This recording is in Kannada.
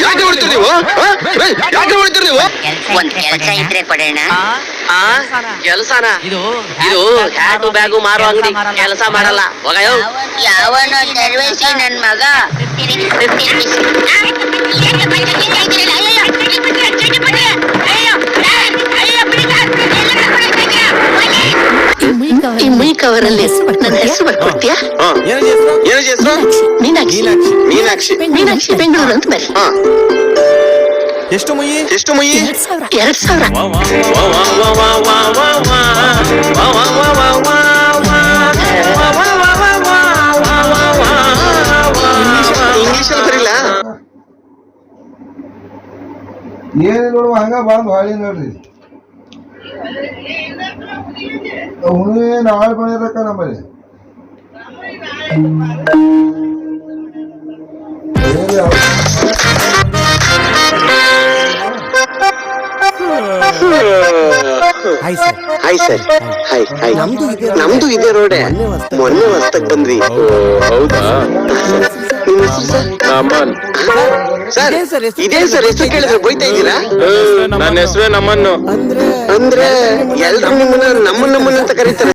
ಯಾಕೆ ಹೊಡಿತೀರಿ ನೀವು? ಯಾಕೆ ಹೊಡಿತೀರಿ ನೀವು? ಒಂದ್ ಕೆಲಸ ಇದ್ರೆ ಕೊಡೋಣ. ಕೆಲಸನ ಇದು ಹ್ಯಾಟು ಬ್ಯಾಗು ಮಾರೋ ಅಂಗಡಿ ಕೆಲಸ ಮಾಡಲ್ಲ. ಯಾವನೋ ದರ್ವೇಶಿ ನನ್ ಮಗ 50 rupees. ಈ ಮುಯಿ ಕವರಲ್ಲಿ ನನ್ನ ಹೆಸರು ಬರ್ಕೊಡ್ತೀಯಾ? ಏನು ಹೆಸರು? ಮೀನಾಕ್ಷಿ. ಮೀನಾಕ್ಷಿ ಬೆಂಗಳೂರು ಅಂತ ಬರಿ. ಎಷ್ಟು ಮುಯಿ? 2,000. ಇಂಗ್ಲಿಷ್ ಅಲ್ಲಿ ಬರಿಲ್ಲ. ಏನು ನೋಡುವ ಹಂಗ ಬಂದು ಹಾಳಿ ನೋಡ್ರಿ ಹುಣ್ಣಿಮೆ ನಾಳೆ ಬಂದಿರಕ್ಕ ನಮ್ಮಲ್ಲಿ ಹಾಯ್ ಸರ್. ಹಾಯ್. ನಮ್ದು ಇದೇ ರೋಡೆ. ಮೊನ್ನೆ ಹೊಸ್ತಕ್ ಬಂದ್ವಿ. ಹೌದಾ? ನಿಮ್ಮ ಹೆಸರು ಸರ್? ನಮನ್. ಸರ್ ಇದೇ ಸರ್ ಹೆಸರು ಕೇಳಿದ್ರೆ ಬೈತಾ ಇದ್ದೀರಾ? ನನ್ನ ಹೆಸರೇ ನಮ್ಮನ್ನು. ಅಂದ್ರೆ ಎಲ್ರು ನಿಮ್ಮನ್ನ ನಮ್ಮನ್ನ ಅಂತ ಕರೀತಾರೆ.